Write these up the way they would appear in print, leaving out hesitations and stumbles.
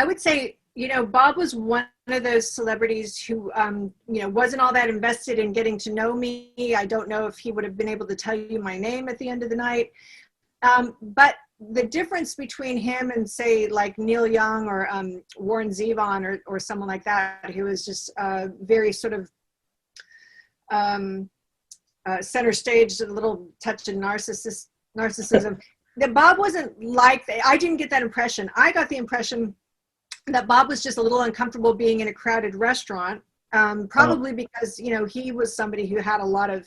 I would say, Bob was one of those celebrities who, wasn't all that invested in getting to know me. I don't know if he would have been able to tell you my name at the end of the night. But the difference between him and, say, like Neil Young or Warren Zevon or someone like that, who was just very sort of center stage, a little touch of narcissism, that Bob wasn't like that. I didn't get that impression. I got the impression that Bob was just a little uncomfortable being in a crowded restaurant, probably because, he was somebody who had a lot of,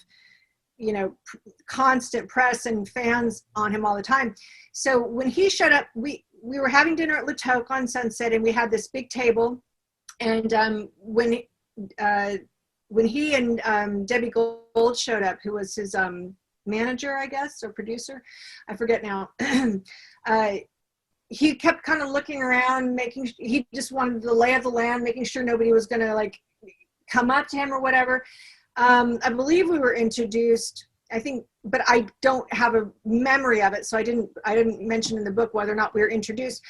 constant press and fans on him all the time. So when he showed up, we were having dinner at Le Toque on Sunset, and we had this big table. And when he and Debbie Gold showed up, who was his manager, I guess, or producer, I forget now, he kept kind of looking around, he just wanted the lay of the land, making sure nobody was going to like come up to him or whatever. I believe we were introduced, I think, but I don't have a memory of it, so I didn't mention in the book whether or not we were introduced.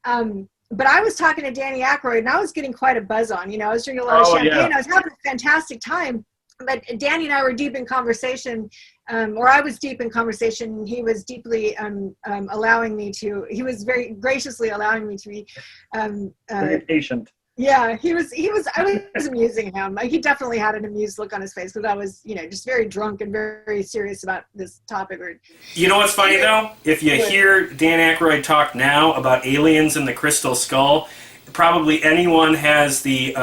But I was talking to Danny Aykroyd, and I was getting quite a buzz on. I was drinking a lot of champagne. Yeah. I was having a fantastic time. But Danny and I were deep in conversation, or I was deep in conversation. He was deeply allowing me to. He was very graciously allowing me to be very patient. Yeah, he was. I was amusing him. He definitely had an amused look on his face, because I was, just very drunk and very, very serious about this topic. You know what's funny though? If you hear Dan Aykroyd talk now about aliens and the crystal skull, probably anyone has the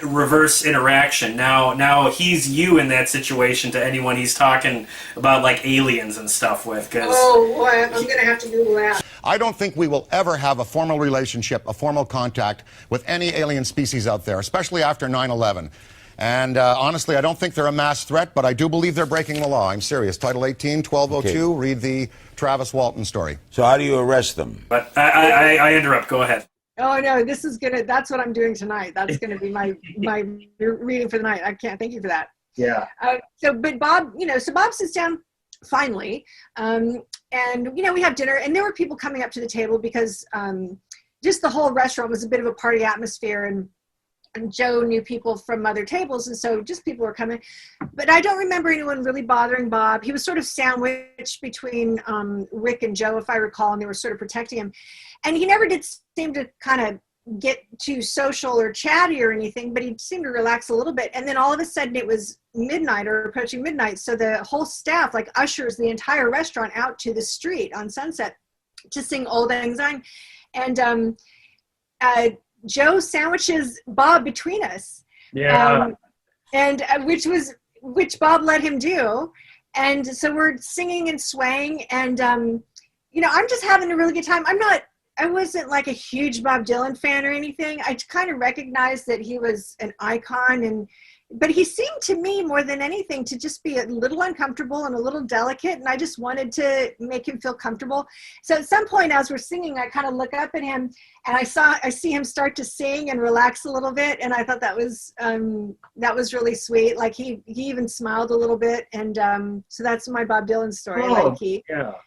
reverse interaction. Now he's you in that situation to anyone he's talking about, like aliens and stuff with. Oh boy, I'm gonna have to Google that. I don't think we will ever have a formal relationship, a formal contact with any alien species out there, especially after 9/11. And honestly, I don't think they're a mass threat, but I do believe they're breaking the law. I'm serious. Title 18, 1202, read the Travis Walton story. So how do you arrest them? But I interrupt. Go ahead. Oh no, that's what I'm doing tonight. That's gonna be my reading for the night. I can't thank you for that. Yeah. But Bob, so Bob sits down finally, and we have dinner, and there were people coming up to the table because just the whole restaurant was a bit of a party atmosphere, and Joe knew people from other tables, and so just people were coming. But I don't remember anyone really bothering Bob. He was sort of sandwiched between Rick and Joe, if I recall, and they were sort of protecting him. And he never did seem to kind of get too social or chatty or anything, but he seemed to relax a little bit. And then all of a sudden it was midnight or approaching midnight. So the whole staff like ushers the entire restaurant out to the street on Sunset to sing Old Lang Syne. And Joe sandwiches Bob between us. Yeah. And which Bob let him do. And so we're singing and swaying, and I'm just having a really good time. I wasn't like a huge Bob Dylan fan or anything. I kind of recognized that he was an icon, but he seemed to me more than anything to just be a little uncomfortable and a little delicate, and I just wanted to make him feel comfortable. So at some point as we're singing, I kind of look up at him, and I see him start to sing and relax a little bit, and I thought that was really sweet. Like he even smiled a little bit, and so that's my Bob Dylan story. Oh, like